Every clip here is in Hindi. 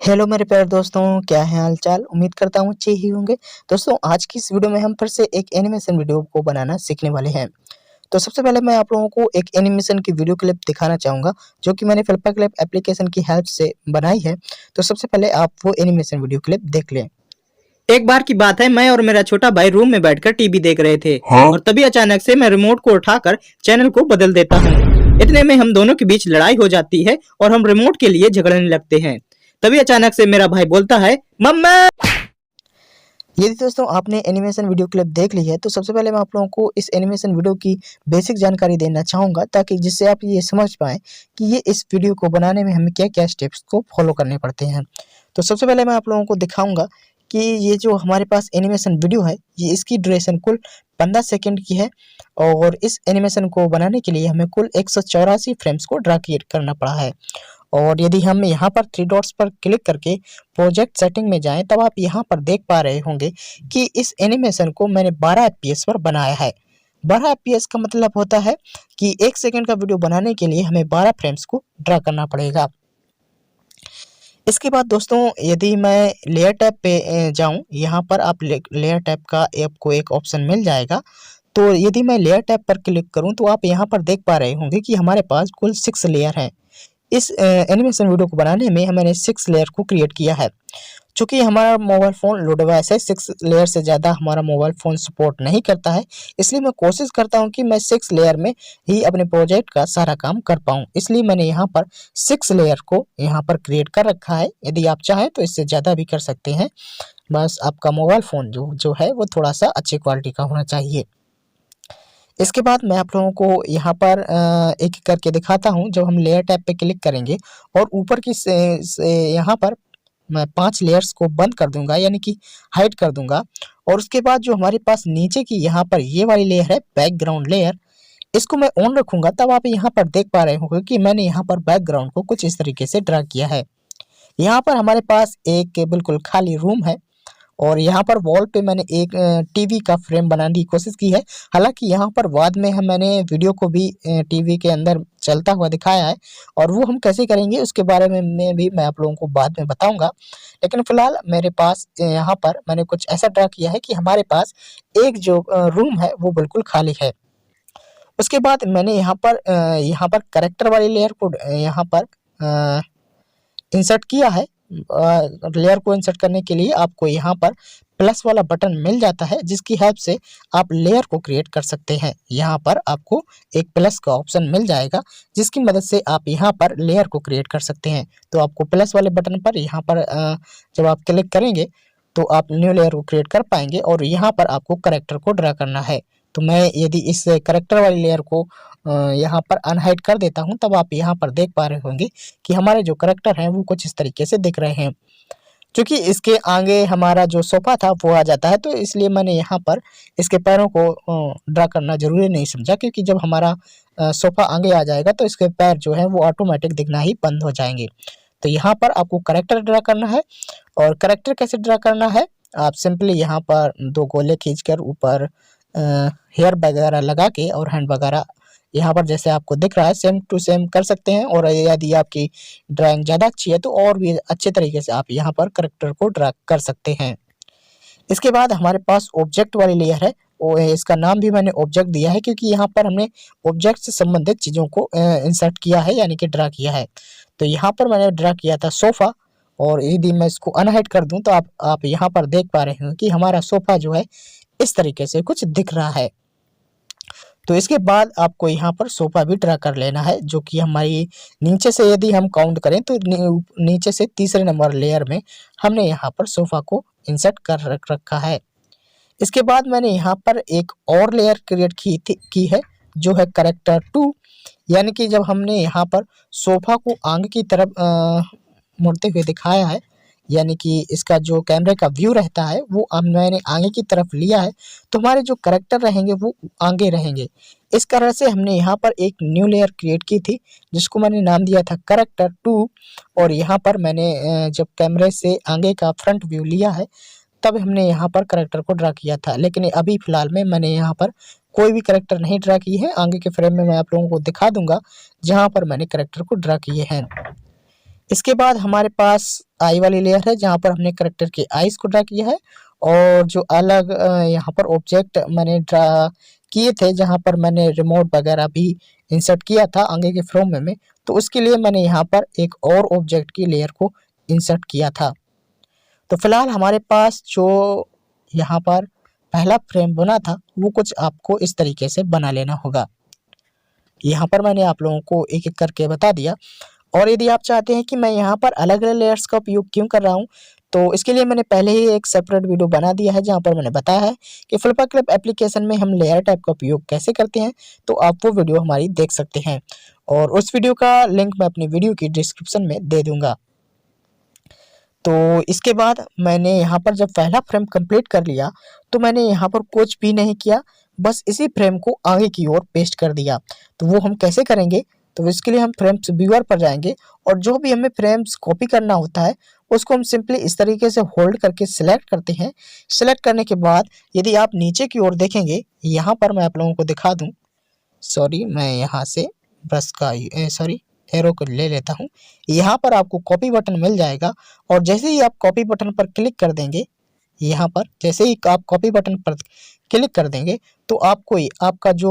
हेलो मेरे प्यारे दोस्तों, क्या है हाल चाल। उम्मीद करता हूँ अच्छे ही होंगे। दोस्तों, आज की इस वीडियो में हम फिर से एक एनिमेशन वीडियो को बनाना सीखने वाले हैं। तो सबसे पहले मैं आप लोगों को एक एनिमेशन की वीडियो क्लिप दिखाना चाहूँगा, जो कि मैंने फ्लिपा क्लिप एप्लीकेशन की हेल्प से बनाई है। तो सबसे पहले आप वो एनिमेशन वीडियो क्लिप देख लें। एक बार की बात है, मैं और मेरा छोटा भाई रूम में बैठकर टीवी देख रहे थे और तभी अचानक से मैं रिमोट को उठाकर चैनल को बदल देता हूँ। इतने में हम दोनों के बीच लड़ाई हो जाती है और हम रिमोट के लिए झगड़ने लगते हैं। तभी अचानक से मेरा भाई बोलता है, मम्मा। यदि दोस्तों आपने एनिमेशन वीडियो क्लिप देख ली है, तो सबसे पहले मैं आप लोगों को इस एनिमेशन वीडियो की बेसिक जानकारी देना चाहूँगा, ताकि जिससे आप ये समझ पाएँ कि ये इस वीडियो को बनाने में हमें क्या-क्या स्टेप्स को फॉलो करने पड़ते हैं। तो सबसे पहले मैं आप लोगों को दिखाऊँगा कि ये जो हमारे पास एनिमेशन वीडियो है, ये इसकी ड्यूरेशन कुल 15 सेकंड की है और इस एनिमेशन को बनाने के लिए हमें कुल 184 फ्रेम्स को ड्रा करना पड़ा है। और यदि हम यहाँ पर 3 डॉट्स पर क्लिक करके प्रोजेक्ट सेटिंग में जाएँ, तब आप यहाँ पर देख पा रहे होंगे कि इस एनिमेशन को मैंने 12 एफपीएस पर बनाया है। 12 एफपीएस का मतलब होता है कि 1 सेकंड का वीडियो बनाने के लिए हमें 12 फ्रेम्स को ड्रा करना पड़ेगा। इसके बाद दोस्तों, यदि मैं लेयर टैब पे जाऊँ, यहाँ पर आप लेयर टैब का आपको एक ऑप्शन मिल जाएगा। तो यदि मैं लेयर टैब पर क्लिक करूँ, तो आप यहाँ पर देख पा रहे होंगे कि हमारे पास कुल 6 लेयर हैं। इस एनिमेशन वीडियो को बनाने में मैंने 6 लेयर को क्रिएट किया है। चूँकि हमारा मोबाइल फ़ोन लो डिवाइस है, 6 लेयर से ज़्यादा हमारा मोबाइल फ़ोन सपोर्ट नहीं करता है, इसलिए मैं कोशिश करता हूँ कि मैं 6 लेयर में ही अपने प्रोजेक्ट का सारा काम कर पाऊँ। इसलिए मैंने यहाँ पर 6 लेयर को यहाँ पर क्रिएट कर रखा है। यदि आप चाहें तो इससे ज़्यादा भी कर सकते हैं, बस आपका मोबाइल फ़ोन जो है वो थोड़ा-सा अच्छी क्वालिटी का होना चाहिए। इसके बाद मैं आप लोगों को यहाँ पर एक-एक करके दिखाता हूँ। जब हम लेयर टैब पे क्लिक करेंगे और ऊपर की से यहाँ पर मैं 5 लेयर्स को बंद कर दूँगा, यानी कि हाइड कर दूँगा। और उसके बाद जो हमारे पास नीचे की यहाँ पर ये वाली लेयर है, बैकग्राउंड लेयर, इसको मैं ऑन रखूँगा। तब आप यहाँ पर देख पा रहे होंगे कि मैंने यहाँ पर बैकग्राउंड को कुछ इस तरीके से ड्रा किया है। यहाँ पर हमारे पास एक बिल्कुल खाली रूम है और यहाँ पर वॉल पे मैंने एक टीवी का फ्रेम बनाने की कोशिश की है। हालाँकि यहाँ पर बाद में मैंने वीडियो को भी टीवी के अंदर चलता हुआ दिखाया है और वो हम कैसे करेंगे उसके बारे में भी मैं आप लोगों को बाद में बताऊँगा। लेकिन फ़िलहाल मेरे पास यहाँ पर मैंने कुछ ऐसा ड्रा किया है कि हमारे पास एक जो रूम है वो बिल्कुल खाली है। उसके बाद मैंने यहाँ पर कैरेक्टर वाली लेयर को यहाँ पर इंसर्ट किया है। लेयर को इंसर्ट करने के लिए आपको यहाँ पर प्लस वाला बटन मिल जाता है, जिसकी हेल्प से आप लेयर को क्रिएट कर सकते हैं। यहाँ पर आपको एक प्लस का ऑप्शन मिल जाएगा, जिसकी मदद से आप यहाँ पर लेयर को क्रिएट कर सकते हैं। तो आपको प्लस वाले बटन पर यहाँ पर जब आप क्लिक करेंगे तो आप न्यू लेयर को क्रिएट कर पाएंगे और यहाँ पर आपको कैरेक्टर को ड्रा करना है। तो मैं यदि इस कैरेक्टर वाली लेयर को यहाँ पर अनहाइड कर देता हूँ, तब आप यहाँ पर देख पा रहे होंगे कि हमारे जो कैरेक्टर हैं वो कुछ इस तरीके से दिख रहे हैं। क्योंकि इसके आगे हमारा जो सोफ़ा था वो आ जाता है, तो इसलिए मैंने यहाँ पर इसके पैरों को ड्रा करना ज़रूरी नहीं समझा, क्योंकि जब हमारा सोफ़ा आगे आ जाएगा तो इसके पैर जो हैं वो ऑटोमेटिक दिखना ही बंद हो जाएँगे। तो यहाँ पर आपको कैरेक्टर ड्रा करना है। और कैरेक्टर कैसे ड्रा करना है, आप सिंपली यहाँ पर 2 गोले खींचकर ऊपर हेयर वगैरह लगा के और हैंड वगैरह यहाँ पर जैसे आपको दिख रहा है सेम टू सेम कर सकते हैं। और यदि आपकी ड्राइंग ज़्यादा अच्छी है तो और भी अच्छे तरीके से आप यहाँ पर कैरेक्टर को ड्रा कर सकते हैं। इसके बाद हमारे पास ऑब्जेक्ट वाली लेयर है, इसका नाम भी मैंने ऑब्जेक्ट दिया है, क्योंकि यहाँ पर हमने ऑब्जेक्ट से संबंधित चीज़ों को इंसर्ट किया है, यानी कि ड्रा किया है। तो यहाँ पर मैंने ड्रा किया था सोफ़ा, और यदि मैं इसको अनहाइड कर दूँ तो आप यहाँ पर देख पा रहे हो कि हमारा सोफ़ा जो है इस तरीके से कुछ दिख रहा है। तो इसके बाद आपको यहाँ पर सोफ़ा भी ड्रा कर लेना है, जो कि हमारी नीचे से यदि हम काउंट करें तो नीचे से तीसरे नंबर लेयर में हमने यहाँ पर सोफ़ा को इंसर्ट कर रखा है। इसके बाद मैंने यहाँ पर एक और लेयर क्रिएट की है, जो है कैरेक्टर 2, यानी कि जब हमने यहाँ पर सोफ़ा को आगे की तरफ मुड़ते हुए दिखाया है, यानी कि इसका जो कैमरे का व्यू रहता है वो अब मैंने आगे की तरफ लिया है, तो हमारे जो कैरेक्टर रहेंगे वो आगे रहेंगे। इस तरह से हमने यहाँ पर एक न्यू लेयर क्रिएट की थी, जिसको मैंने नाम दिया था कैरेक्टर 2। और यहाँ पर मैंने जब कैमरे से आगे का फ्रंट व्यू लिया है, तब हमने यहाँ पर कैरेक्टर को ड्रा किया था। लेकिन अभी फ़िलहाल में मैंने यहाँ पर कोई भी कैरेक्टर नहीं ड्रा की है। आगे के फ्रेम में मैं आप लोगों को दिखा दूँगा, जहाँ पर मैंने कैरेक्टर को ड्रा किए हैं। इसके बाद हमारे पास आई वाली लेयर है जहाँ पर हमने करेक्टर के आईज को ड्रा किया है और जो अलग यहाँ पर ऑब्जेक्ट मैंने ड्रा किए थे जहाँ पर मैंने रिमोट वगैरह भी इंसर्ट किया था आगे के फ्रेम में तो उसके लिए मैंने यहाँ पर एक और ऑब्जेक्ट की लेयर को इंसर्ट किया था। तो फिलहाल हमारे पास जो यहाँ पर पहला फ्रेम बना था वो कुछ आपको इस तरीके से बना लेना होगा। यहाँ पर मैंने आप लोगों को एक एक करके बता दिया। और यदि आप चाहते हैं कि मैं यहाँ पर अलग अलग लेयर्स का उपयोग क्यों कर रहा हूँ तो इसके लिए मैंने पहले ही एक सेपरेट वीडियो बना दिया है जहाँ पर मैंने बताया है कि फ्लिपा क्लिप एप्लीकेशन में हम लेयर टाइप का उपयोग कैसे करते हैं। तो आप वो वीडियो हमारी देख सकते हैं और उस वीडियो का लिंक मैं अपनी वीडियो की डिस्क्रिप्शन में दे दूंगा। तो इसके बाद मैंने यहाँ पर जब पहला फ्रेम कंप्लीट कर लिया तो मैंने यहाँ पर कुछ भी नहीं किया, बस इसी फ्रेम को आगे की ओर पेस्ट कर दिया। तो वो हम कैसे करेंगे तो इसके लिए हम फ्रेम्स व्यूअर पर जाएंगे और जो भी हमें फ्रेम्स कॉपी करना होता है उसको हम सिंपली इस तरीके से होल्ड करके सिलेक्ट करते हैं। सिलेक्ट करने के बाद यदि आप नीचे की ओर देखेंगे, यहाँ पर मैं आप लोगों को दिखा दूँ, सॉरी मैं यहाँ से ब्रश का एरो को ले लेता हूँ। यहाँ पर आपको कॉपी बटन मिल जाएगा और जैसे ही आप कॉपी बटन पर क्लिक कर देंगे, यहाँ पर जैसे ही आप कॉपी बटन पर क्लिक कर देंगे तो आपको आपका जो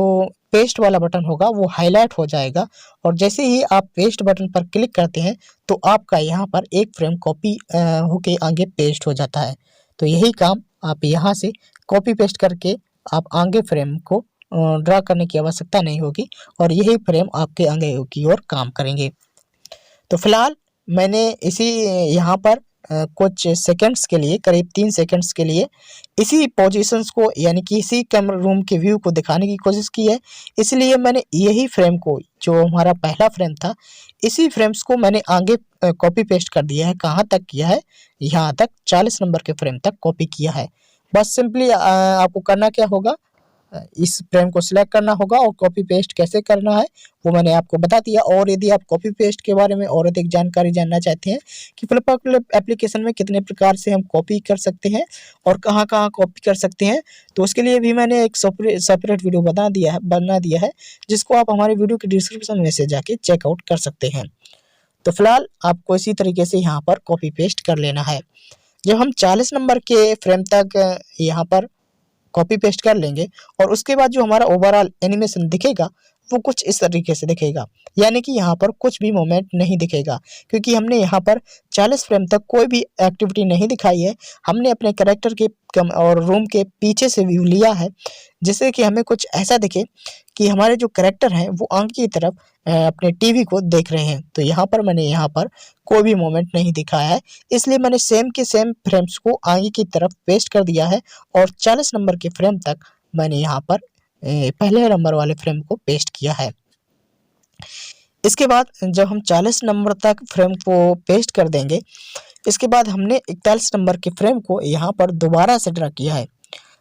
पेस्ट वाला बटन होगा वो हाईलाइट हो जाएगा और जैसे ही आप पेस्ट बटन पर क्लिक करते हैं तो आपका यहाँ पर एक फ्रेम कॉपी होके आगे पेस्ट हो जाता है। तो यही काम आप यहाँ से कॉपी पेस्ट करके आप आगे फ्रेम को ड्रा करने की आवश्यकता नहीं होगी और यही फ्रेम आपके आगे की ओर काम करेंगे। तो फिलहाल मैंने इसी यहाँ पर कुछ सेकंड्स के लिए, करीब 3 सेकंड्स के लिए इसी पोजीशंस को यानी कि इसी कैमरा रूम के व्यू को दिखाने की कोशिश की है। इसलिए मैंने यही फ्रेम को, जो हमारा पहला फ्रेम था, इसी फ्रेम्स को मैंने आगे कॉपी पेस्ट कर दिया है। कहाँ तक किया है, यहाँ तक 40 नंबर के फ्रेम तक कॉपी किया है। बस सिंपली आपको करना क्या होगा, इस फ्रेम को सिलेक्ट करना होगा और कॉपी पेस्ट कैसे करना है वो मैंने आपको बता दिया। और यदि आप कॉपी पेस्ट के बारे में और अधिक जानकारी जानना चाहते हैं कि फ्लिपा क्लिप एप्लीकेशन में कितने प्रकार से हम कॉपी कर सकते हैं और कहाँ कहाँ कॉपी कर सकते हैं, तो उसके लिए भी मैंने एक सेपरेट वीडियो बना दिया है जिसको आप हमारे वीडियो के डिस्क्रिप्शन में से जाके चेकआउट कर सकते हैं। तो फिलहाल आपको इसी तरीके से यहाँ पर कॉपी पेस्ट कर लेना है। जब हम 40 नंबर के फ्रेम तक यहाँ पर कॉपी पेस्ट कर लेंगे और उसके बाद जो हमारा ओवरऑल एनिमेशन दिखेगा वो कुछ इस तरीके से दिखेगा, यानी कि यहाँ पर कुछ भी मोमेंट नहीं दिखेगा क्योंकि हमने यहाँ पर 40 फ्रेम तक कोई भी एक्टिविटी नहीं दिखाई है। हमने अपने कैरेक्टर के और रूम के पीछे से व्यू लिया है जिससे कि हमें कुछ ऐसा दिखे कि हमारे जो कैरेक्टर हैं वो आगे की तरफ अपने टीवी को देख रहे हैं। तो यहाँ पर मैंने यहाँ पर कोई भी मोमेंट नहीं दिखाया है, इसलिए मैंने सेम के सेम फ्रेम्स को आगे की तरफ पेस्ट कर दिया है और 40 नंबर के फ्रेम तक मैंने यहाँ पर पहले नंबर वाले फ्रेम को पेस्ट किया है। इसके बाद जब हम 40 नंबर तक फ्रेम को पेस्ट कर देंगे, इसके बाद हमने 41 नंबर के फ्रेम को यहाँ पर दोबारा से ड्रा किया है।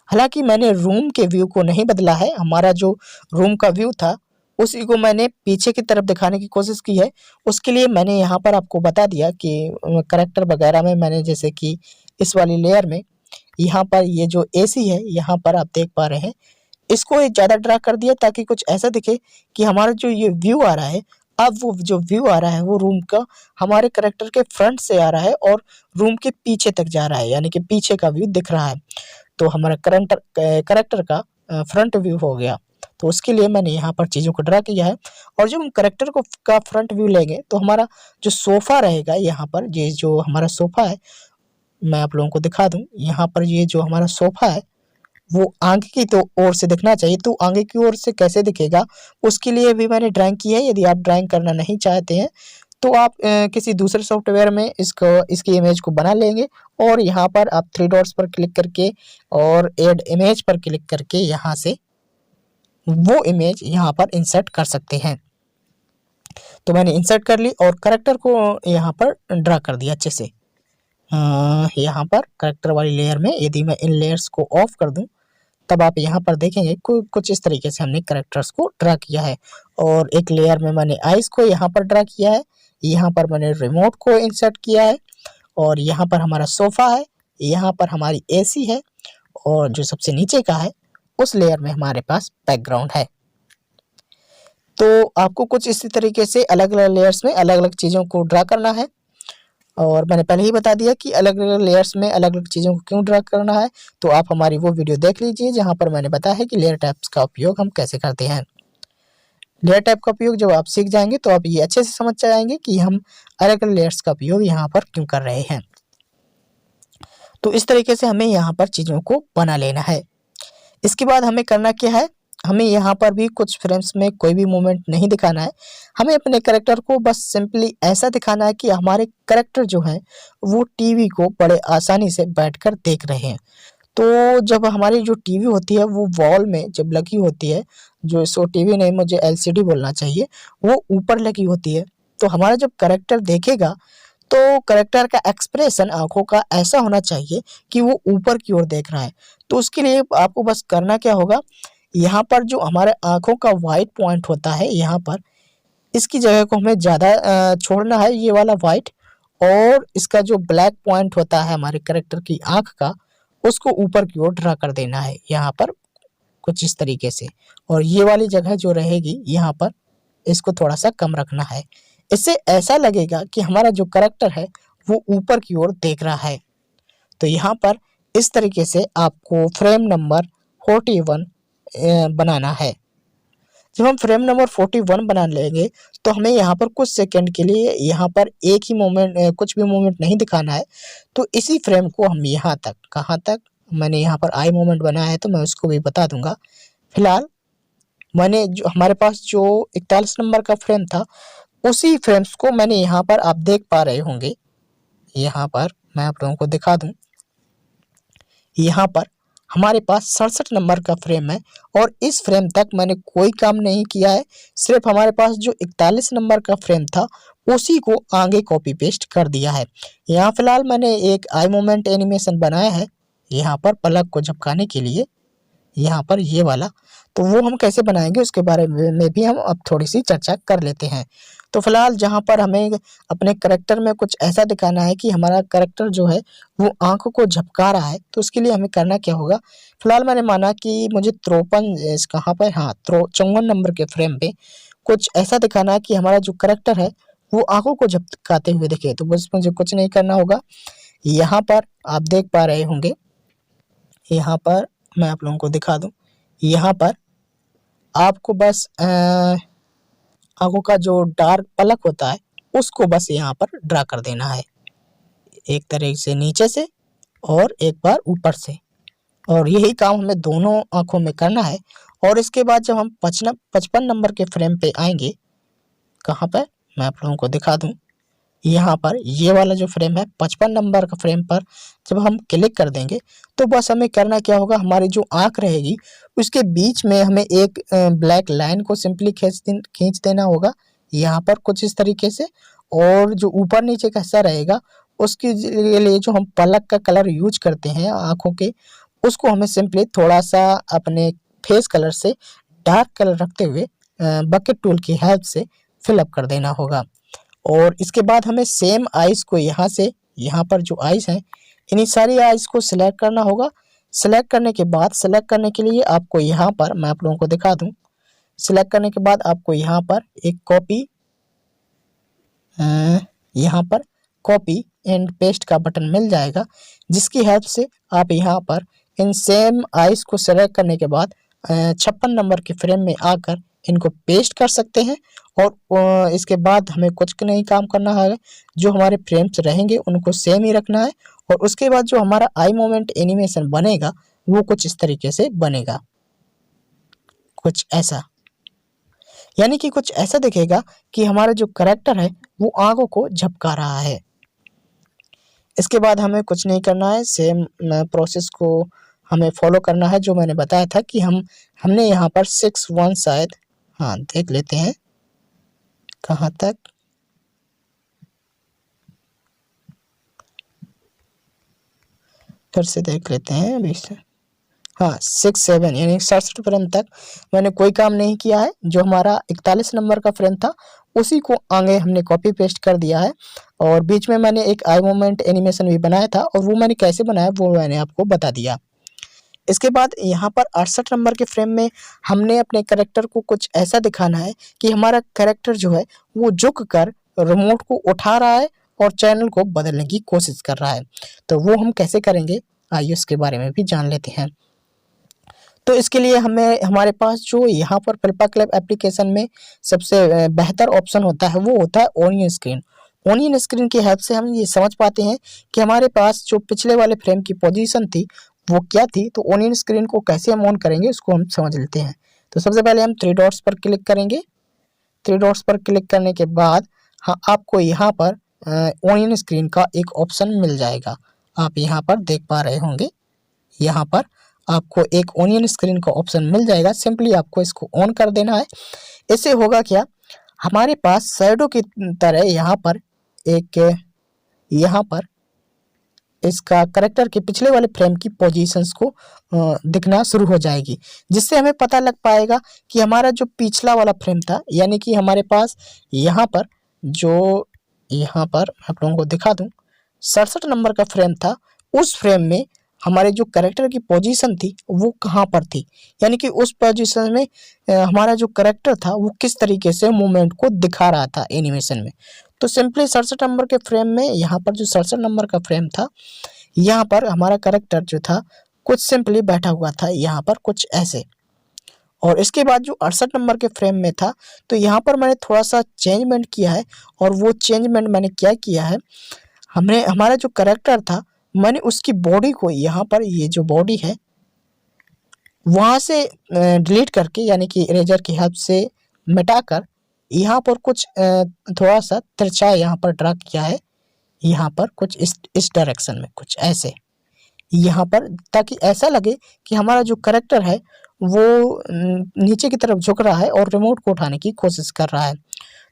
हालांकि मैंने रूम के व्यू को नहीं बदला है, हमारा जो रूम का व्यू था उसी को मैंने पीछे की तरफ दिखाने की कोशिश की है। उसके लिए मैंने यहाँ पर आपको बता दिया कि करैक्टर वगैरह में मैंने जैसे कि इस वाली लेयर में यहाँ पर ये जो एसी है यहाँ पर आप देख पा रहे हैं, इसको एक ज़्यादा ड्रा कर दिया ताकि कुछ ऐसा दिखे कि हमारा जो ये व्यू आ रहा है, अब वो जो व्यू आ रहा है वो रूम का हमारे करैक्टर के फ्रंट से आ रहा है और रूम के पीछे तक जा रहा है, यानी कि पीछे का व्यू दिख रहा है। तो हमारा करैक्टर का फ्रंट व्यू हो गया। तो उसके लिए मैंने यहाँ पर चीज़ों को ड्रा किया है और जब हम करैक्टर को का फ्रंट व्यू लेंगे तो हमारा जो सोफ़ा रहेगा, यहाँ पर ये जो हमारा सोफ़ा है मैं आप लोगों को दिखा दूँ, यहाँ पर ये जो हमारा सोफ़ा है वो आगे की तो ओर से दिखना चाहिए। तो आगे की ओर से कैसे दिखेगा उसके लिए भी मैंने ड्राइंग की है। यदि आप ड्राइंग करना नहीं चाहते हैं तो आप किसी दूसरे सॉफ्टवेयर में इसकी इमेज को बना लेंगे और यहाँ पर आप 3 डॉट्स पर क्लिक करके और ऐड इमेज पर क्लिक करके यहाँ से वो इमेज यहाँ पर इंसर्ट कर सकते हैं। तो मैंने इंसर्ट कर ली और करैक्टर को यहाँ पर ड्रा कर दिया अच्छे से। यहाँ पर करैक्टर वाली लेयर में यदि मैं इन लेयर्स को ऑफ कर दूं तब आप यहाँ पर देखेंगे कुछ इस तरीके से हमने करैक्टर्स को ड्रा किया है। और एक लेयर में मैंने आइज को यहाँ पर ड्रा किया है, यहाँ पर मैंने रिमोट को इंसर्ट किया है और यहाँ पर हमारा सोफ़ा है, यहाँ पर हमारी एसी है और जो सबसे नीचे का है उस लेयर में हमारे पास बैकग्राउंड है। तो आपको कुछ इसी तरीके से अलग अलग लेयर्स में अलग अलग चीज़ों को ड्रा करना है। और मैंने पहले ही बता दिया कि अलग-अलग लेयर्स में अलग-अलग चीज़ों को क्यों ड्रा करना है, तो आप हमारी वो वीडियो देख लीजिए जहाँ पर मैंने बताया है कि लेयर टाइप्स का उपयोग हम कैसे करते हैं। लेयर टाइप का उपयोग जब आप सीख जाएँगे तो आप ये अच्छे से समझ जाएँगे कि हम अलग-अलग लेयर्स का उपयोग यहाँ पर क्यों कर रहे हैं। तो इस तरीके से हमें यहाँ पर चीज़ों को बना लेना है। इसके बाद हमें करना क्या है, हमें यहाँ पर भी कुछ फ्रेम्स में कोई भी मूवमेंट नहीं दिखाना है। हमें अपने कैरेक्टर को बस सिंपली ऐसा दिखाना है कि हमारे कैरेक्टर जो हैं, वो टीवी को बड़े आसानी से बैठकर देख रहे हैं। तो जब हमारी जो टीवी होती है वो वॉल में जब लगी होती है, जो सो टीवी नहीं मुझे एलसीडी बोलना चाहिए, वो ऊपर लगी होती है। तो हमारा जब कैरेक्टर देखेगा तो कैरेक्टर का एक्सप्रेशन आँखों का ऐसा होना चाहिए कि वो ऊपर की ओर देख रहा है। तो उसके लिए आपको बस करना क्या होगा, यहाँ पर जो हमारे आँखों का व्हाइट पॉइंट होता है यहाँ पर, इसकी जगह को हमें ज़्यादा छोड़ना है ये वाला व्हाइट, और इसका जो ब्लैक पॉइंट होता है हमारे कैरेक्टर की आँख का, उसको ऊपर की ओर ड्रा कर देना है यहाँ पर कुछ इस तरीके से। और ये वाली जगह जो रहेगी यहाँ पर, इसको थोड़ा-सा कम रखना है। इससे ऐसा लगेगा कि हमारा जो कैरेक्टर है वो ऊपर की ओर देख रहा है। तो यहाँ पर इस तरीके से आपको फ्रेम नंबर 41 बनाना है। जब हम फ्रेम नंबर 41 बना लेंगे तो हमें यहाँ पर कुछ सेकंड के लिए यहाँ पर एक ही मोमेंट कुछ भी मोमेंट नहीं दिखाना है। तो इसी फ्रेम को हम यहाँ तक, कहाँ तक, मैंने यहाँ पर आई मोमेंट बनाया है तो मैं उसको भी बता दूँगा। फिलहाल मैंने जो हमारे पास जो 41 नंबर का फ्रेम था, उसी फ्रेम्स को मैंने यहाँ पर आप देख पा रहे होंगे, यहाँ पर मैं आप लोगों को दिखा दूँ। यहाँ पर हमारे पास 67 नंबर का फ्रेम है और इस फ्रेम तक मैंने कोई काम नहीं किया है। सिर्फ हमारे पास जो 41 नंबर का फ्रेम था, उसी को आगे कॉपी पेस्ट कर दिया है। यहाँ फिलहाल मैंने एक आई मोमेंट एनिमेशन बनाया है, यहाँ पर पलक को झपकाने के लिए, यहाँ पर ये वाला। तो वो हम कैसे बनाएंगे उसके बारे में भी हम अब थोड़ी सी चर्चा कर लेते हैं। तो फिलहाल जहाँ पर हमें अपने कैरेक्टर में कुछ ऐसा दिखाना है कि हमारा कैरेक्टर जो है वो आँखों को झपका रहा है, तो उसके लिए हमें करना क्या होगा। फिलहाल मैंने माना कि मुझे 53 कहाँ पर, हाँ 54 नंबर के फ्रेम पे कुछ ऐसा दिखाना है कि हमारा जो कैरेक्टर है वो आँखों को झपकाते हुए दिखे। तो बस मुझे कुछ नहीं करना होगा, यहाँ पर आप देख पा रहे होंगे, यहाँ पर मैं आप लोगों को दिखा दूँ, यहाँ पर आपको बस आँखों का जो डार्क पलक होता है उसको बस यहाँ पर ड्रा कर देना है, एक तरह से नीचे से और एक बार ऊपर से, और यही काम हमें दोनों आँखों में करना है। और इसके बाद जब हम 55 नंबर के फ्रेम पे आएंगे, कहाँ पर मैं आप लोगों को दिखा दूँ, यहाँ पर ये वाला जो फ्रेम है 55 नंबर का फ्रेम पर जब हम क्लिक कर देंगे तो बस हमें करना क्या होगा, हमारी जो आँख रहेगी उसके बीच में हमें एक ब्लैक लाइन को सिंपली खींच देना होगा यहाँ पर कुछ इस तरीके से। और जो ऊपर नीचे का हिस्सा रहेगा उसके लिए जो हम पलक का कलर यूज करते हैं आँखों के, उसको हमें सिंपली थोड़ा सा अपने फेस कलर से डार्क कलर रखते हुए बकेट टूल की हेल्प से फिलअप कर देना होगा। और इसके बाद हमें सेम आइज़ को यहाँ से, यहाँ पर जो आइज़ हैं इन्हीं सारी आइज़ को सिलेक्ट करना होगा। सिलेक्ट करने के बाद, सिलेक्ट करने के लिए आपको यहाँ पर मैं आप लोगों को दिखा दूँ, सिलेक्ट करने के बाद आपको यहाँ पर एक कॉपी, यहाँ पर कॉपी एंड पेस्ट का बटन मिल जाएगा, जिसकी हेल्प से आप यहाँ पर इन सेम आइज़ को सेलेक्ट करने के बाद 56 नंबर के फ्रेम में आकर इनको पेस्ट कर सकते हैं। और इसके बाद हमें कुछ नहीं काम करना है, जो हमारे फ्रेम्स रहेंगे उनको सेम ही रखना है। और उसके बाद जो हमारा आई मोमेंट एनिमेशन बनेगा वो कुछ इस तरीके से बनेगा, कुछ ऐसा, यानी कि कुछ ऐसा दिखेगा कि हमारा जो कैरेक्टर है वो आँखों को झपका रहा है। इसके बाद हमें कुछ नहीं करना है, सेम प्रोसेस को हमें फॉलो करना है जो मैंने बताया था कि हमने यहाँ पर 61 शायद, हाँ देख लेते हैं कहाँ तक, फिर से देख लेते हैं अभी से, हाँ 67 यानी 67 फ्रेम तक मैंने कोई काम नहीं किया है। जो हमारा 41 नंबर का फ्रेम था उसी को आगे हमने कॉपी पेस्ट कर दिया है। और बीच में मैंने एक आई मोमेंट एनिमेशन भी बनाया था और वो मैंने कैसे बनाया वो मैंने आपको बता दिया। इसके बाद यहाँ पर 68 नंबर के फ्रेम में हमने अपने कैरेक्टर को कुछ ऐसा दिखाना है कि हमारा कैरेक्टर जो है वो झुक कर रिमोट को उठा रहा है और चैनल को बदलने की कोशिश कर रहा है। तो वो हम कैसे करेंगे, आइए उसके बारे में भी जान लेते हैं। तो इसके लिए हमें हमारे पास जो यहाँ पर फिल्पा क्लब एप्लीकेशन में सबसे बेहतर ऑप्शन होता है वो होता है ओनियन स्क्रीन। ओनियन स्क्रीन की हेल्प से हम ये समझ पाते हैं कि हमारे पास जो पिछले वाले फ्रेम की पोजीशन थी वो क्या थी। तो ओनियन स्क्रीन को कैसे हम ऑन करेंगे उसको हम समझ लेते हैं। तो सबसे पहले हम थ्री डॉट्स पर क्लिक करेंगे। थ्री डॉट्स पर क्लिक करने के बाद हाँ आपको यहाँ पर ओनियन स्क्रीन का एक ऑप्शन मिल जाएगा। आप यहाँ पर देख पा रहे होंगे, यहाँ पर आपको एक ओनियन स्क्रीन का ऑप्शन मिल जाएगा। सिंपली आपको इसको ऑन कर देना है। इससे होगा क्या, हमारे पास शैडो की तरह यहाँ पर यहाँ पर इसका करेक्टर के पिछले वाले फ्रेम की पोजीशंस को दिखना शुरू हो जाएगी, जिससे हमें पता लग पाएगा कि हमारा जो पिछला वाला फ्रेम था, यानी कि हमारे पास यहाँ पर जो यहाँ पर आप लोगों को दिखा दूं 67 नंबर का फ्रेम था, उस फ्रेम में हमारे जो करेक्टर की पोजीशन थी वो कहाँ पर थी, यानी कि उस पोजीशन में हमारा जो करेक्टर था वो किस तरीके से मूवमेंट को दिखा रहा था एनिमेशन में। तो सिंपली 67 नंबर के फ्रेम में यहाँ पर जो 67 नंबर का फ्रेम था, यहाँ पर हमारा करेक्टर जो था कुछ सिंपली बैठा हुआ था यहाँ पर कुछ ऐसे। और इसके बाद जो 68 नंबर के फ्रेम में था, तो यहाँ पर मैंने थोड़ा सा चेंजमेंट किया है। और वो चेंजमेंट मैंने क्या किया है, हमने हमारा जो करेक्टर था मैंने उसकी बॉडी को यहाँ पर ये जो बॉडी है वहाँ से डिलीट करके, यानी कि इरेजर की हेल्प से मिटाकर यहाँ पर कुछ थोड़ा सा तिरछा यहाँ पर ड्रा किया है, यहाँ पर कुछ इस डायरेक्शन में कुछ ऐसे यहाँ पर, ताकि ऐसा लगे कि हमारा जो करेक्टर है वो नीचे की तरफ झुक रहा है और रिमोट को उठाने की कोशिश कर रहा है।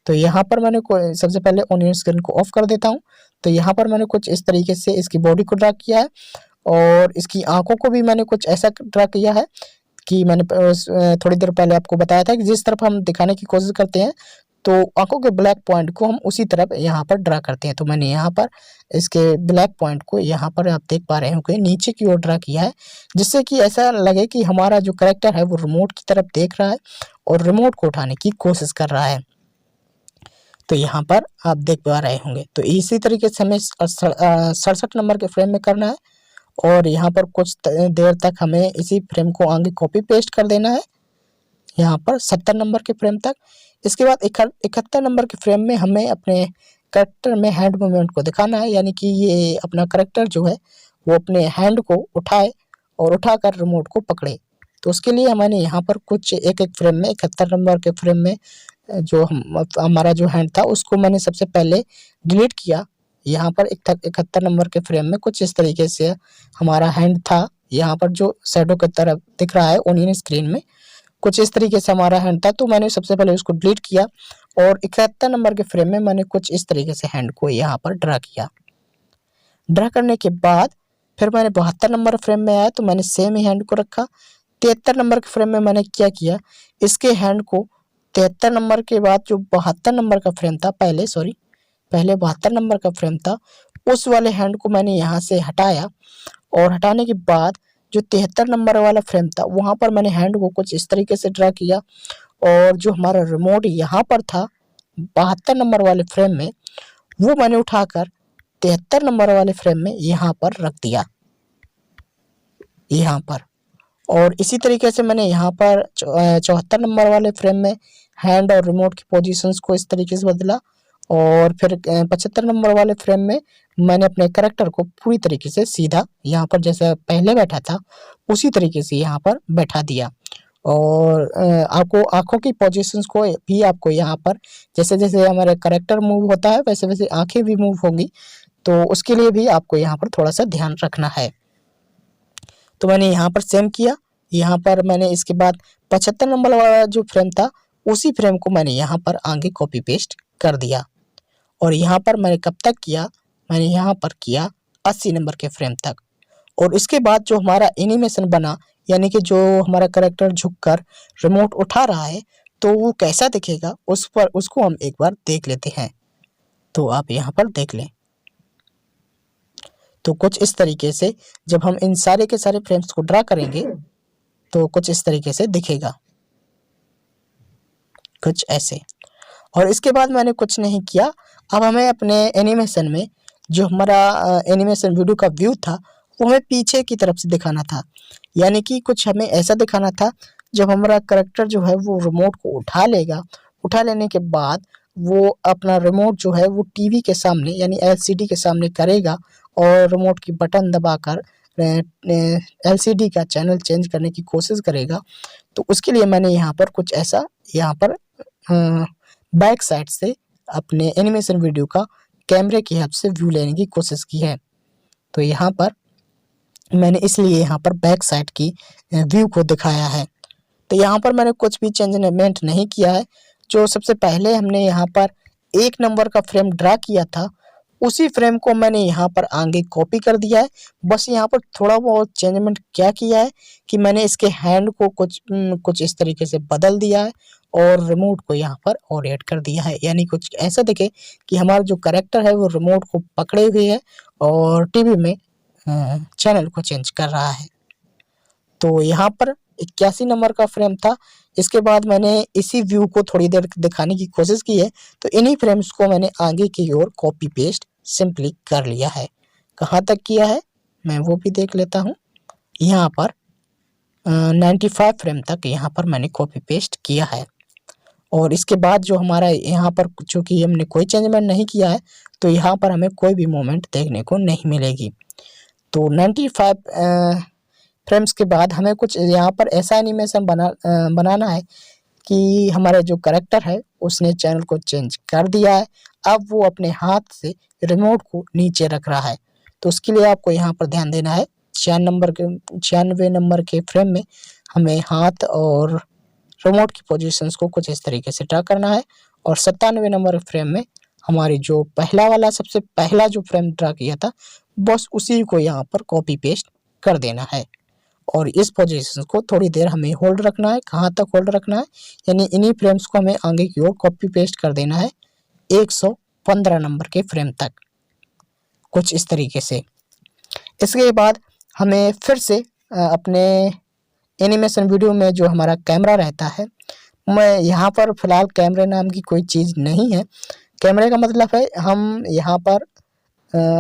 तो यहाँ पर मैंने सबसे पहले ओनियन स्क्रीन को ऑफ कर देता हूँ। तो यहाँ पर मैंने कुछ इस तरीके से इसकी बॉडी को ड्रा किया है और इसकी आंखों को भी मैंने कुछ ऐसा ड्रा किया है कि मैंने थोड़ी देर पहले आपको बताया था कि जिस तरफ हम दिखाने की कोशिश करते हैं तो आंखों के ब्लैक पॉइंट को हम उसी तरफ यहाँ पर ड्रा करते हैं। तो मैंने यहाँ पर इसके ब्लैक पॉइंट को यहाँ पर आप देख पा रहे होंगे नीचे की ओर ड्रा किया है, जिससे कि ऐसा लगे कि हमारा जो करेक्टर है वो रिमोट की तरफ देख रहा है और रिमोट को उठाने की कोशिश कर रहा है। तो यहाँ पर आप देख पा रहे होंगे। तो इसी तरीके से हमें 67 नंबर के फ्रेम में करना है और यहाँ पर कुछ देर तक हमें इसी फ्रेम को आगे कॉपी पेस्ट कर देना है यहाँ पर 70 नंबर के फ्रेम तक। इसके बाद 71 नंबर के फ्रेम में हमें अपने करेक्टर में हैंड मूवमेंट को दिखाना है, यानी कि ये अपना करेक्टर जो है वो अपने हैंड को उठाए और उठाकर रिमोट को पकड़े। तो उसके लिए मैंने यहाँ पर कुछ एक फ्रेम में 71 नंबर के फ्रेम में जो हमारा जो हैंड था उसको मैंने सबसे पहले डिलीट किया। यहाँ पर 71 नंबर के फ्रेम में कुछ इस तरीके से हमारा हैंड था, यहाँ पर जो शैडो की तरफ दिख रहा है ओनियन स्क्रीन में कुछ इस तरीके से हमारा हैंड था। तो मैंने सबसे पहले उसको डिलीट किया और 71 नंबर के फ्रेम में मैंने कुछ इस तरीके से हैंड को यहाँ पर ड्रा किया। ड्रा करने के बाद फिर मैंने 72 नंबर फ्रेम में आया तो मैंने सेम ही हैंड को रखा। 73 नंबर के फ्रेम में मैंने क्या किया, इसके हैंड को 73 नंबर के बाद जो 72 नंबर का फ्रेम था, पहले 72 नंबर का फ्रेम था, उस वाले हैंड को मैंने यहाँ से हटाया और हटाने के बाद जो 73 नंबर वाला फ्रेम था वहाँ पर मैंने हैंड को कुछ इस तरीके से ड्रा किया और जो हमारा रिमोट यहाँ पर था 72 नंबर वाले फ्रेम में वो मैंने उठाकर 73 नंबर वाले फ्रेम में यहाँ पर रख दिया, यहाँ पर। और इसी तरीके से मैंने यहाँ पर 74 नंबर वाले फ्रेम में हैंड और रिमोट की पोजीशंस को इस तरीके से बदला और फिर 75 नंबर वाले फ्रेम में मैंने अपने करेक्टर को पूरी तरीके से सीधा यहाँ पर जैसे पहले बैठा था उसी तरीके से यहाँ पर बैठा दिया। और आपको आँखों की पोजीशंस को भी आपको यहाँ पर जैसे जैसे हमारा करेक्टर मूव होता है वैसे वैसे आँखें भी मूव होंगी, तो उसके लिए भी आपको यहाँ पर थोड़ा सा ध्यान रखना है। तो मैंने यहाँ पर सेम किया। यहाँ पर मैंने इसके बाद 75 नंबर वाला जो फ्रेम था उसी फ्रेम को मैंने यहाँ पर आगे कॉपी पेस्ट कर दिया और यहाँ पर मैंने कब तक किया, मैंने यहाँ पर किया 80 नंबर के फ्रेम तक। और इसके बाद जो हमारा एनिमेशन बना, यानी कि जो हमारा करेक्टर झुककर रिमोट उठा रहा है तो वो कैसा दिखेगा उसको हम एक बार देख लेते हैं। तो आप यहाँ पर देख लें, तो कुछ इस तरीके से जब हम इन सारे के सारे फ्रेम्स को ड्रा करेंगे तो कुछ इस तरीके से दिखेगा, कुछ ऐसे। और इसके बाद मैंने कुछ नहीं किया, अब हमें अपने एनिमेशन में जो हमारा एनिमेशन वीडियो का व्यू था वो हमें पीछे की तरफ से दिखाना था, यानी कि कुछ हमें ऐसा दिखाना था जब हमारा कैरेक्टर जो है वो रिमोट को उठा लेगा। उठा लेने के बाद वो अपना रिमोट जो है वो टीवी के सामने यानी एलसीडी के सामने करेगा और रिमोट की बटन दबाकर एलसीडी का चैनल चेंज करने की कोशिश करेगा। तो उसके लिए मैंने यहाँ पर कुछ ऐसा यहाँ पर बैक साइड से अपने एनिमेशन वीडियो का कैमरे की हेल्प से व्यू लेने की कोशिश की है। तो यहाँ पर मैंने इसलिए यहाँ पर बैक साइड की व्यू को दिखाया है। तो यहाँ पर मैंने कुछ भी चेंजमेंट नहीं किया है। जो सबसे पहले हमने यहाँ पर 1 नंबर का फ्रेम ड्रा किया था उसी फ्रेम को मैंने यहाँ पर आगे कॉपी कर दिया है। बस यहाँ पर थोड़ा बहुत चेंजमेंट क्या किया है कि मैंने इसके हैंड को कुछ इस तरीके से बदल दिया है और रिमोट को यहाँ पर ओरिएंट कर दिया है, यानी कुछ ऐसा दिखे कि हमारा जो कैरेक्टर है वो रिमोट को पकड़े हुए है और टीवी में चैनल को चेंज कर रहा है। तो यहाँ पर 81 नंबर का फ्रेम था। इसके बाद मैंने इसी व्यू को थोड़ी देर दिखाने की कोशिश की है। तो इन्हीं फ्रेम्स को मैंने आगे की ओर कॉपी पेस्ट सिंपली कर लिया है। कहाँ तक किया है मैं वो भी देख लेता हूँ। यहाँ पर 95 फ्रेम तक यहाँ पर मैंने कॉपी पेस्ट किया है। और इसके बाद जो हमारा यहाँ पर चूँकि हमने कोई चेंजमेंट नहीं किया है तो यहाँ पर हमें कोई भी मूवमेंट देखने को नहीं मिलेगी। तो 95 फ्रेम्स के बाद हमें कुछ यहाँ पर ऐसा एनिमेशन बनाना है कि हमारे जो कैरेक्टर है उसने चैनल को चेंज कर दिया है। अब वो अपने हाथ से रिमोट को नीचे रख रहा है। तो उसके लिए आपको यहाँ पर ध्यान देना है 96 नंबर के फ्रेम में हमें हाथ और रिमोट की पोजीशंस को कुछ इस तरीके से ड्रा करना है। और 97 नंबर फ्रेम में हमारी जो सबसे पहला जो फ्रेम ड्रा किया था बस उसी को यहाँ पर कॉपी पेस्ट कर देना है। और इस पोजीशन को थोड़ी देर हमें होल्ड रखना है। कहाँ तक होल्ड रखना है, यानी इन्हीं फ्रेम्स को हमें आगे की ओर कॉपी पेस्ट कर देना है 115 नंबर के फ्रेम तक, कुछ इस तरीके से। इसके बाद हमें फिर से अपने एनिमेशन वीडियो में जो हमारा कैमरा रहता है, मैं यहाँ पर फ़िलहाल कैमरे नाम की कोई चीज़ नहीं है। कैमरे का मतलब है हम यहाँ पर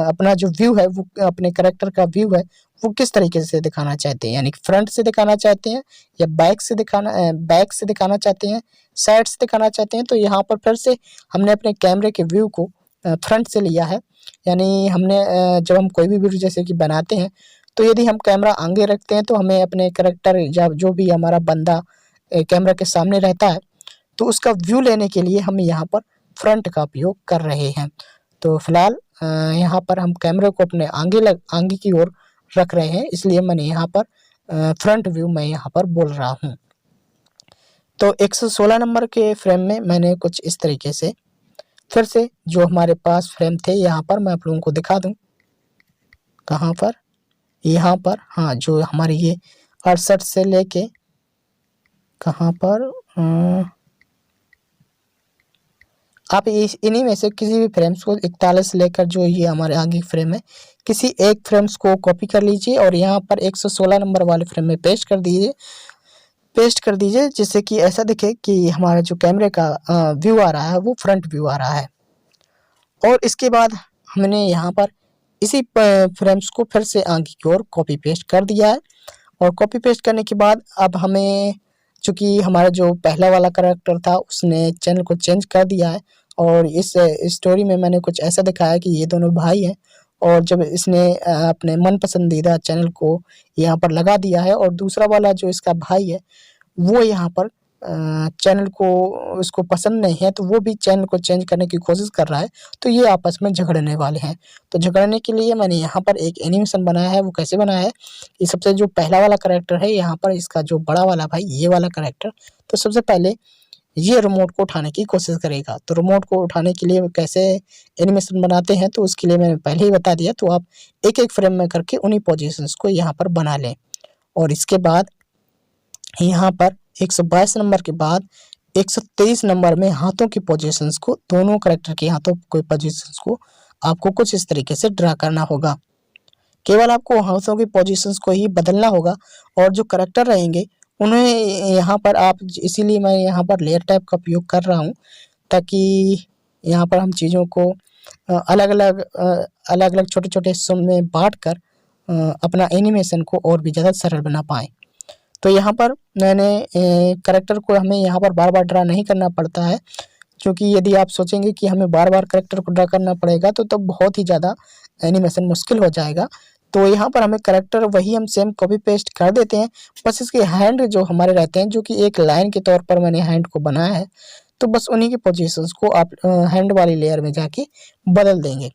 अपना जो व्यू है वो अपने कैरेक्टर का व्यू है वो किस तरीके से दिखाना चाहते हैं, यानी फ्रंट से दिखाना चाहते हैं या बैक से दिखाना चाहते हैं, साइड से दिखाना चाहते हैं। तो यहाँ पर फिर से हमने अपने कैमरे के व्यू को फ्रंट से लिया है। यानी हमने जब हम कोई भी वीडियो जैसे कि बनाते हैं तो यदि हम कैमरा आगे रखते हैं तो हमें अपने कैरेक्टर या जो भी हमारा बंदा कैमरा के सामने रहता है तो उसका व्यू लेने के लिए हम यहाँ पर फ्रंट का उपयोग कर रहे हैं। तो फिलहाल यहाँ पर हम कैमरे को अपने आगे की ओर रख रहे हैं, इसलिए मैंने यहाँ पर फ्रंट व्यू मैं यहाँ पर बोल रहा हूँ। तो 116 नंबर के फ्रेम में मैंने कुछ इस तरीके से फिर से जो हमारे पास फ्रेम थे यहाँ पर मैं आप लोगों को दिखा दूँ। कहाँ पर, यहाँ पर, हाँ, जो हमारी ये 68 से लेके कहाँ पर आप इन्हीं में से किसी भी फ्रेम्स को 41 से लेकर जो ये हमारे आगे फ्रेम है किसी एक फ्रेम्स को कॉपी कर लीजिए और यहाँ पर 116 नंबर वाले फ्रेम में पेस्ट कर दीजिए जिससे कि ऐसा दिखे कि हमारा जो कैमरे का व्यू आ रहा है वो फ्रंट व्यू आ रहा है। और इसके बाद हमने यहाँ पर इसी फ्रेम्स को फिर से आगे की ओर कॉपी पेस्ट कर दिया है। और कॉपी पेस्ट करने के बाद अब हमें, चूँकि हमारा जो पहला वाला कैरेक्टर था उसने चैनल को चेंज कर दिया है और इस स्टोरी में मैंने कुछ ऐसा दिखाया कि ये दोनों भाई हैं और जब इसने अपने मन पसंदीदा चैनल को यहाँ पर लगा दिया है और दूसरा वाला जो इसका भाई है वो यहाँ पर चैनल को उसको पसंद नहीं है तो वो भी चैनल को चेंज करने की कोशिश कर रहा है। तो ये आपस में झगड़ने वाले हैं। तो झगड़ने के लिए मैंने यहाँ पर एक एनिमेशन बनाया है। वो कैसे बनाया है, ये सबसे जो पहला वाला कैरेक्टर है यहाँ पर इसका जो बड़ा वाला भाई ये वाला कैरेक्टर, तो सबसे पहले ये रिमोट को उठाने की कोशिश करेगा। तो रिमोट को उठाने के लिए कैसे एनिमेशन बनाते हैं तो उसके लिए मैंने पहले ही बता दिया। तो आप एक एक फ्रेम में करके उन्हीं पोजीशंस को यहाँ पर बना लें। और इसके बाद यहाँ पर 122 नंबर के बाद 123 नंबर में हाथों की पोजीशंस को, दोनों कैरेक्टर के हाथों की पोजीशंस को आपको कुछ इस तरीके से ड्रा करना होगा। केवल आपको हाथों की पोजीशंस को ही बदलना होगा और जो कैरेक्टर रहेंगे उन्हें यहाँ पर आप, इसीलिए मैं यहाँ पर लेयर टाइप का उपयोग कर रहा हूँ ताकि यहाँ पर हम चीज़ों को अलग-अलग छोटे-छोटे हिस्सों में बाँटकर अपना एनिमेशन को और भी ज़्यादा सरल बना पाएँ। तो यहाँ पर मैंने करैक्टर को हमें यहाँ पर बार-बार ड्रा नहीं करना पड़ता है, क्योंकि यदि आप सोचेंगे कि हमें बार-बार करैक्टर को ड्रा करना पड़ेगा तो तब बहुत ही ज़्यादा एनिमेशन मुश्किल हो जाएगा। तो यहाँ पर हमें करैक्टर वही हम सेम कॉपी पेस्ट कर देते हैं, बस इसके हैंड जो हमारे रहते हैं, जो कि एक लाइन के तौर पर मैंने हैंड को बनाया है, तो बस उन्हीं की पोजीशंस को आप हैंड वाली लेयर में जाके बदल देंगे।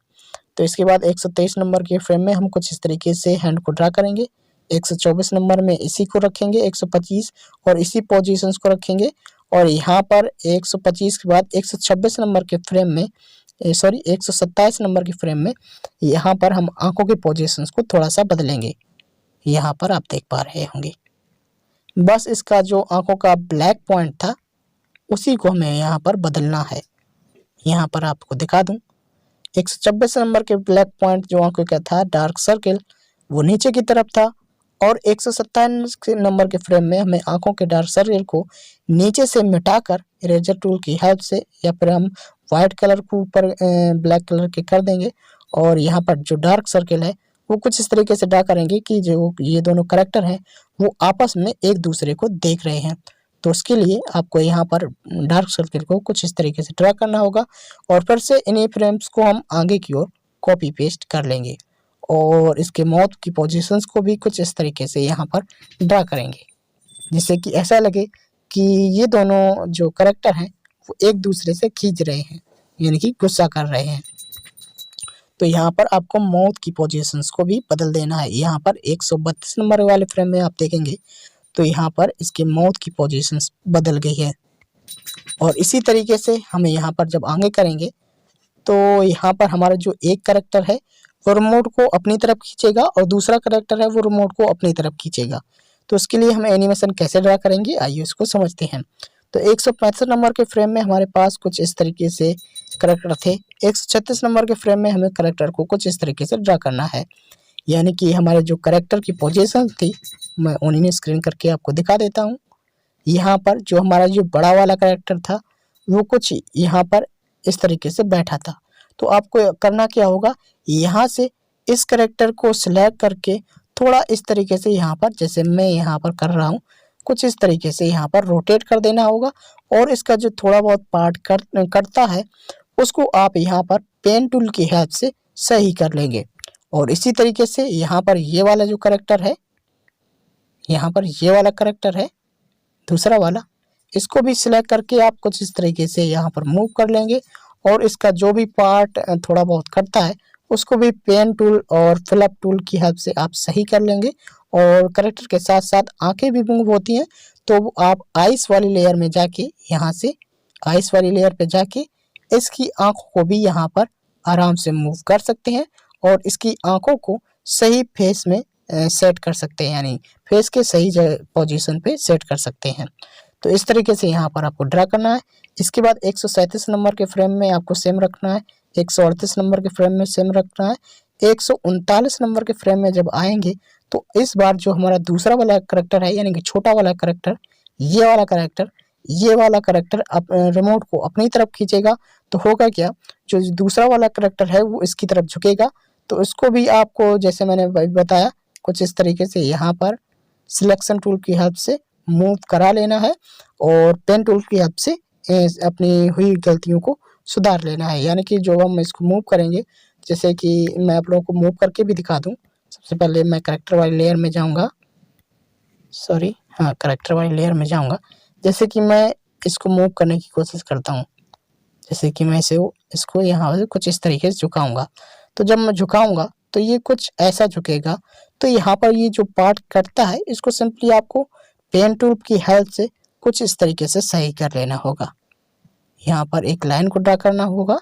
तो इसके बाद 123 नंबर के फ्रेम में हम कुछ इस तरीके से हैंड को ड्रा करेंगे। 124 नंबर में इसी को रखेंगे, 125 और इसी पोजीशंस को रखेंगे, और यहाँ पर 125 के बाद 126 नंबर के फ्रेम में 127 नंबर के फ्रेम में यहाँ पर हम आंखों के पोजीशंस को थोड़ा-सा बदलेंगे। यहाँ पर आप देख पा रहे होंगे। बस इसका जो आंखों का ब्लैक पॉइंट था, उसी को हमें यहाँ पर बदलना है। यहाँ पर आपको दिखा दूँ, 126 नंबर के ब्लैक पॉइंट जो आंखों का था, डार्क सर्किल, वो नीचे की तरफ था, और 127 नंबर के फ्रेम में हमें आंखों के डार्क सर्किल को नीचे से मिटाकर इरेजर टूल की हेल्प से, या फिर हम वाइट कलर को ऊपर ब्लैक कलर के कर देंगे, और यहाँ पर जो डार्क सर्किल है वो कुछ इस तरीके से ड्रा करेंगे कि जो ये दोनों करैक्टर हैं वो आपस में एक दूसरे को देख रहे हैं। तो उसके लिए आपको यहाँ पर डार्क सर्किल को कुछ इस तरीके से ड्रा करना होगा, और फिर से इन्हीं फ्रेम्स को हम आगे की ओर कॉपी पेस्ट कर लेंगे, और इसके माउथ की पोजीशंस को भी कुछ इस तरीके से यहाँ पर ड्रा करेंगे, जिससे कि ऐसा लगे कि ये दोनों जो करैक्टर हैं वो एक दूसरे से खींच रहे हैं, यानी कि गुस्सा कर रहे हैं। तो यहाँ पर आपको माउथ की पोजीशंस को भी बदल देना है। यहाँ पर 132 नंबर वाले फ्रेम में आप देखेंगे तो यहाँ पर इसके माउथ की पोजीशंस बदल गई है, और इसी तरीके से हमें यहाँ पर जब आगे करेंगे तो यहाँ पर हमारा जो एक करैक्टर है वो रिमोट को अपनी तरफ खींचेगा, और दूसरा करैक्टर है वो रिमोट को अपनी तरफ खींचेगा। तो उसके लिए हम एनिमेशन कैसे ड्रा करेंगे, आइए उसको समझते हैं। तो 165 नंबर के फ्रेम में हमारे पास कुछ इस तरीके से करैक्टर थे। 136 नंबर के फ्रेम में हमें करैक्टर को कुछ इस तरीके से ड्रा करना है, यानी कि हमारे जो करैक्टर की पोजीशन थी, मैं उन्हीं स्क्रीन करके आपको दिखा देता हूँ। यहाँ पर जो हमारा जो बड़ा वाला करैक्टर था वो कुछ यहाँ पर इस तरीके से बैठा था। तो आपको करना क्या होगा, यहाँ से इस करैक्टर को सिलेक्ट करके थोड़ा इस तरीके से यहाँ पर, जैसे मैं यहाँ पर कर रहा हूँ, कुछ इस तरीके से यहाँ पर रोटेट कर देना होगा, और इसका जो थोड़ा बहुत पार्ट कटता है उसको आप यहाँ पर पेन टूल की हेल्प से सही कर लेंगे। और इसी तरीके से यहाँ पर ये वाला जो करैक्टर है, यहाँ पर ये वाला करैक्टर है दूसरा वाला, इसको भी सिलेक्ट करके आप कुछ इस तरीके से यहाँ पर मूव कर लेंगे, और इसका जो भी पार्ट थोड़ा बहुत कटता है उसको भी पेन टूल और फिलअप टूल की हेल्प से आप सही कर लेंगे। और करैक्टर के साथ साथ आंखें भी मूव होती हैं, तो आप आइस वाली लेयर में जाके, यहाँ से आइस वाली लेयर पे जाके इसकी आंखों को भी यहाँ पर आराम से मूव कर सकते हैं, और इसकी आंखों को सही फेस में सेट कर सकते हैं, यानी फेस के सही पोजीशन पे सेट कर सकते हैं। तो इस तरीके से यहाँ पर आपको ड्रा करना है। इसके बाद 137 नंबर के फ्रेम में आपको सेम रखना है, 138 नंबर के फ्रेम में सेम रखना है, 139 नंबर के फ्रेम में जब आएंगे तो इस बार जो हमारा दूसरा वाला करैक्टर है, यानी कि छोटा वाला करैक्टर, ये वाला करैक्टर रिमोट को अपनी तरफ खींचेगा। तो होगा क्या, जो दूसरा वाला करैक्टर है वो इसकी तरफ झुकेगा। तो इसको भी आपको, जैसे मैंने बताया, कुछ इस तरीके से यहाँ पर सिलेक्शन टूल की हेल्प से मूव करा लेना है, और पेन टूल की हेल्प से अपनी हुई गलतियों को सुधार लेना है। यानी कि जो हम इसको मूव करेंगे, जैसे कि मैं आप लोगों को मूव करके भी दिखा दूं। सबसे पहले मैं करैक्टर वाली लेयर में जाऊंगा, करैक्टर वाली लेयर में जाऊंगा। जैसे कि मैं इसको मूव करने की कोशिश करता हूँ, जैसे कि मैं इसको यहाँ से कुछ इस तरीके से झुकाऊंगा। तो जब मैं झुकाऊंगा तो ये कुछ ऐसा झुकेगा। तो यहाँ पर ये जो पार्ट कटता है इसको सिंपली आपको पेन टूल की हेल्प से कुछ इस तरीके से सही कर लेना होगा। यहाँ पर एक लाइन को ड्रा करना होगा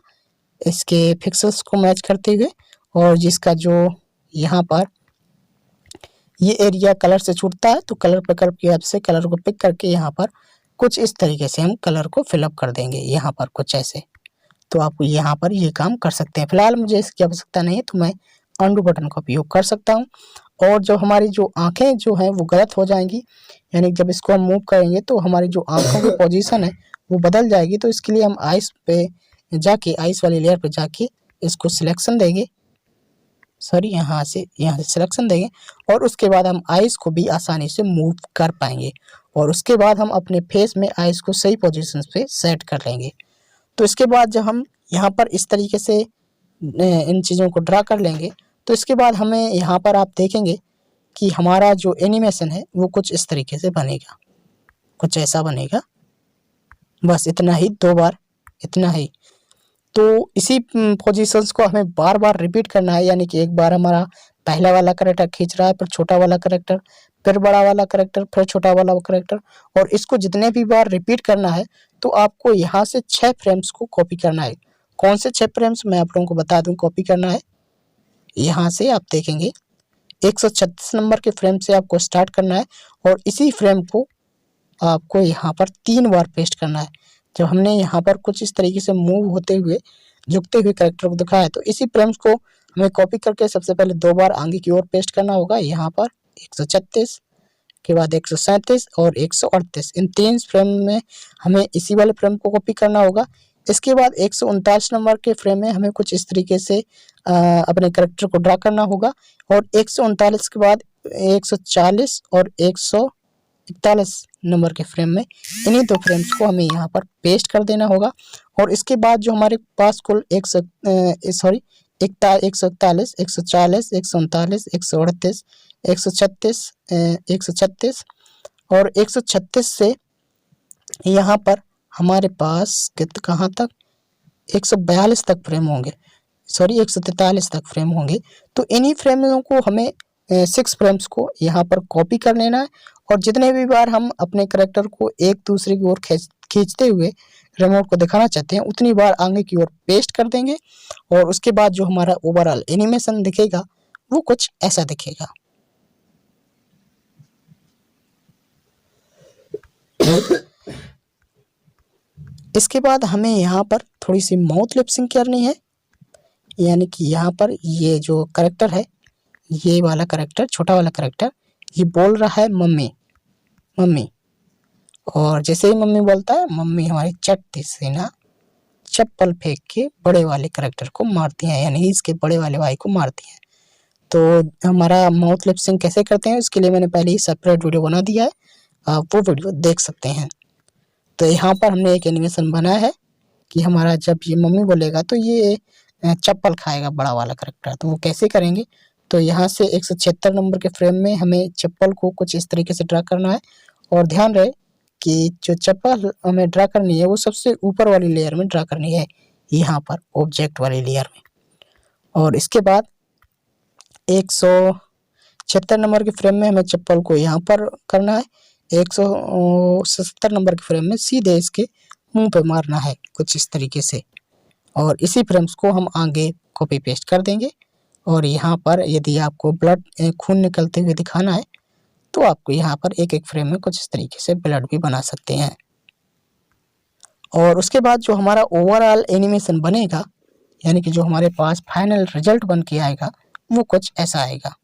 इसके पिक्सेल्स को मैच करते हुए, और जिसका जो यहाँ पर ये एरिया कलर से छूटता है, तो कलर पिकर की हेल्प से कलर को पिक करके यहाँ पर कुछ इस तरीके से हम कलर को फिलअप कर देंगे, यहाँ पर कुछ ऐसे। तो आप यहाँ पर ये काम कर सकते हैं। फिलहाल मुझे इसकी आवश्यकता नहीं है, तो मैं अंडू बटन का उपयोग कर सकता हूँ। और जो हमारी जो आंखें जो हैं वो गलत हो जाएंगी, यानी जब इसको हम मूव करेंगे तो हमारी जो आंखों की पोजीशन है वो बदल जाएगी। तो इसके लिए हम आइस पे जाके आइस वाली लेयर पे जाके इसको सिलेक्शन देंगे, सॉरी यहाँ से सिलेक्शन देंगे और उसके बाद हम आइस को भी आसानी से मूव कर पाएंगे और उसके बाद हम अपने फेस में आइस को सही पोजीशन पे सेट कर लेंगे। तो इसके बाद जब हम यहाँ पर इस तरीके से इन चीज़ों को ड्रा कर लेंगे तो इसके बाद हमें यहाँ पर आप देखेंगे कि हमारा जो एनिमेशन है वो कुछ इस तरीके से बनेगा, कुछ ऐसा बनेगा। बस इतना ही, 2 बार इतना ही। तो इसी पोजीशंस को हमें बार बार रिपीट करना है, यानी कि एक बार हमारा पहला वाला कैरेक्टर खींच रहा है, फिर छोटा वाला कैरेक्टर, फिर बड़ा वाला कैरेक्टर, फिर छोटा वाला कैरेक्टर, और इसको जितने भी बार रिपीट करना है तो आपको यहाँ से 6 फ्रेम्स को कॉपी करना है। कौन से 6 फ्रेम्स मैं आप लोगों को बता दूं कॉपी करना है। यहाँ से आप देखेंगे 136 नंबर के फ्रेम से आपको स्टार्ट करना है और इसी फ्रेम को आपको यहाँ पर 3 बार पेस्ट करना है। जब हमने यहाँ पर कुछ इस तरीके से मूव होते हुए झुकते हुए कैरेक्टर को दिखाया है तो इसी फ्रेम्स को हमें कॉपी करके सबसे पहले 2 बार आगे की ओर पेस्ट करना होगा। यहाँ पर 136 के बाद 137 और 138, इन 3 फ्रेम में हमें इसी वाले फ्रेम को कॉपी करना होगा। इसके बाद 139 नंबर के फ्रेम में हमें कुछ इस तरीके से अपने कैरेक्टर को ड्रा करना होगा और 139 के बाद 140 और 141 नंबर के फ्रेम में इन्हीं 2 फ्रेम्स को हमें यहाँ पर पेस्ट कर देना होगा। और इसके बाद जो हमारे पास कुल 141, 140, 139, 139, 138, 136 और 136 से यहाँ पर हमारे पास कहाँ तक 142 तक फ्रेम होंगे, सॉरी 143 तक फ्रेम होंगे। तो इन्हीं फ्रेमों को हमें 6 फ्रेम्स को यहाँ पर कॉपी कर लेना है और जितने भी बार हम अपने कैरेक्टर को एक दूसरे की ओर खींचते हुए रिमोट को दिखाना चाहते हैं उतनी बार आगे की ओर पेस्ट कर देंगे और उसके बाद जो हमारा ओवरऑल एनिमेशन दिखेगा वो कुछ ऐसा दिखेगा। इसके बाद हमें यहाँ पर थोड़ी सी माउथ लिपसिंग करनी है, यानी कि यहाँ पर ये जो कैरेक्टर है, ये वाला कैरेक्टर, छोटा वाला कैरेक्टर, ये बोल रहा है मम्मी मम्मी, और जैसे ही मम्मी बोलता है मम्मी हमारी चट्टी से ना चप्पल फेंक के बड़े वाले कैरेक्टर को मारती हैं, यानी इसके बड़े वाले भाई को मारती हैं। तो हमारा माउथ लिपसिंग कैसे करते हैं उसके लिए मैंने पहले ही सेपरेट वीडियो बना दिया है, आप वो वीडियो देख सकते हैं। तो यहाँ पर हमने एक एनिमेशन बनाया है कि हमारा जब ये मम्मी बोलेगा तो ये चप्पल खाएगा बड़ा वाला कैरेक्टर। तो वो कैसे करेंगे, तो यहाँ से 176 नंबर के फ्रेम में हमें चप्पल को कुछ इस तरीके से ड्रा करना है और ध्यान रहे कि जो चप्पल हमें ड्रा करनी है वो सबसे ऊपर वाली लेयर में ड्रा करनी है, यहाँ पर ऑब्जेक्ट वाली लेयर में। और इसके बाद 176 नंबर के फ्रेम में हमें चप्पल को यहाँ पर करना है, 177 नंबर के फ्रेम में सीधे इसके मुंह पे मारना है कुछ इस तरीके से, और इसी फ्रेम्स को हम आगे कॉपी पेस्ट कर देंगे। और यहाँ पर यदि आपको ब्लड खून निकलते हुए दिखाना है तो आपको यहाँ पर एक एक फ्रेम में कुछ इस तरीके से ब्लड भी बना सकते हैं। और उसके बाद जो हमारा ओवरऑल एनिमेशन बनेगा, यानी कि जो हमारे पास फाइनल रिजल्ट बन के आएगा वो कुछ ऐसा आएगा।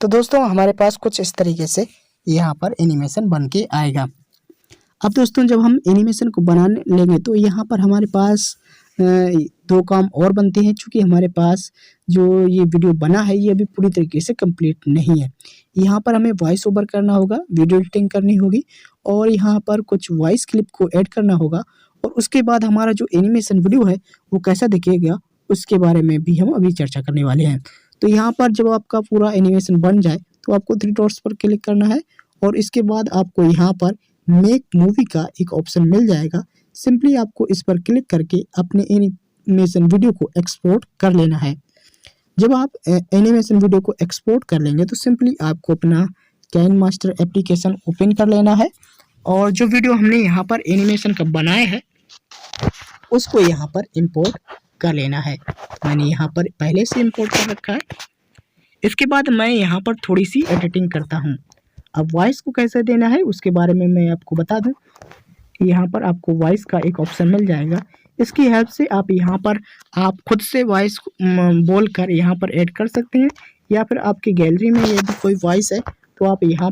तो दोस्तों हमारे पास कुछ इस तरीके से यहाँ पर एनिमेशन बन के आएगा। अब दोस्तों जब हम एनिमेशन को बनाने लेंगे तो यहाँ पर हमारे पास 2 काम और बनते हैं, क्योंकि हमारे पास जो ये वीडियो बना है ये अभी पूरी तरीके से कंप्लीट नहीं है। यहाँ पर हमें वॉइस ओवर करना होगा, वीडियो एडिटिंग करनी होगी और यहाँ पर कुछ वॉइस क्लिप को ऐड करना होगा और उसके बाद हमारा जो एनिमेशन वीडियो है वो कैसा दिखेगा उसके बारे में भी हम अभी चर्चा करने वाले हैं। तो यहाँ पर जब आपका पूरा एनिमेशन बन जाए तो आपको 3 डॉट्स पर क्लिक करना है और इसके बाद आपको यहाँ पर मेक मूवी का एक ऑप्शन मिल जाएगा। सिंपली आपको इस पर क्लिक करके अपने एनिमेशन वीडियो को एक्सपोर्ट कर लेना है। जब आप एनिमेशन वीडियो को एक्सपोर्ट कर लेंगे तो सिंपली आपको अपना काइनमास्टर एप्लीकेशन ओपन कर लेना है और जो वीडियो हमने यहाँ पर एनिमेशन का बनाया है उसको यहाँ पर इंपोर्ट कर लेना है। मैंने यहाँ पर पहले से इंपोर्ट कर रखा है। इसके बाद मैं यहाँ पर थोड़ी सी एडिटिंग करता हूँ। अब वॉइस को कैसे देना है उसके बारे में मैं आपको बता दूँ। यहाँ पर आपको वॉइस का एक ऑप्शन मिल जाएगा, इसकी हेल्प से आप यहाँ पर आप खुद से वॉइस बोल कर यहाँ पर ऐड कर सकते हैं, या फिर आपकी गैलरी में यदि कोई वॉइस है तो आप यहाँ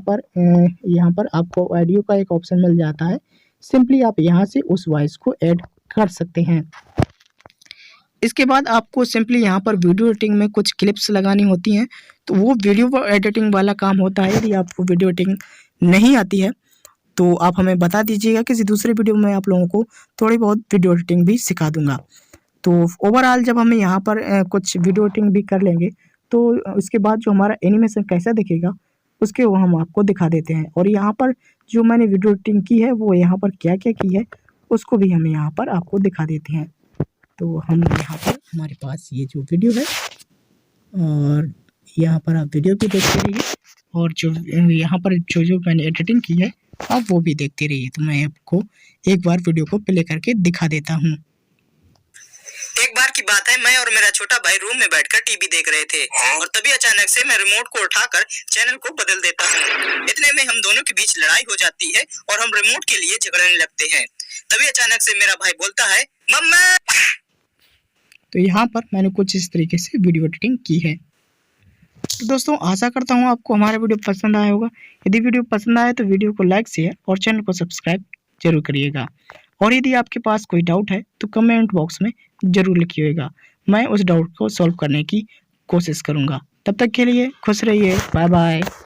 पर आपको ऑडियो का एक ऑप्शन मिल जाता है। सिंपली आप यहाँ से उस वॉइस को ऐड कर सकते हैं। इसके बाद आपको सिंपली यहाँ पर वीडियो एडिटिंग में कुछ क्लिप्स लगानी होती हैं, तो वो वीडियो एडिटिंग वाला काम होता है। यदि आपको वीडियो एडिटिंग नहीं आती है तो आप हमें बता दीजिएगा, किसी दूसरे वीडियो में आप लोगों को थोड़ी बहुत वीडियो एडिटिंग भी सिखा दूंगा। तो ओवरऑल जब हमें यहाँ पर कुछ वीडियो एडिटिंग भी कर लेंगे तो उसके बाद जो हमारा एनिमेशन कैसा दिखेगा उसके वो हम आपको दिखा देते हैं। और यहाँ पर जो मैंने वीडियो एडिटिंग की है वो यहाँ पर क्या क्या की है उसको भी हम यहाँ पर आपको दिखा देते हैं। तो हम यहाँ पर हमारे पास ये जो वीडियो है और यहाँ पर आप वीडियो भी देखते रहिए, और जो यहाँ पर जो मैंने एडिटिंग की है आप वो भी देखते रहिए। तो मैं आपको एक बार वीडियो को प्ले करके दिखा देता हूँ। एक बार की बात है, मैं और मेरा छोटा भाई रूम में बैठकर टीवी देख रहे थे और तभी अचानक से मैं रिमोट को उठाकर चैनल को बदल देता हूँ। इतने में हम दोनों के बीच लड़ाई हो जाती है और हम रिमोट के लिए झगड़ने लगते हैं। तभी अचानक से मेरा भाई बोलता है, मम्मा। तो यहाँ पर मैंने कुछ इस तरीके से वीडियो एडिटिंग की है। तो दोस्तों आशा करता हूँ आपको हमारा वीडियो पसंद आया होगा। यदि वीडियो पसंद आए तो वीडियो को लाइक, शेयर और चैनल को सब्सक्राइब जरूर करिएगा। और यदि आपके पास कोई डाउट है तो कमेंट बॉक्स में ज़रूर लिखिएगा, मैं उस डाउट को सॉल्व करने की कोशिश करूँगा। तब तक के लिए खुश रहिए, बाय बाय।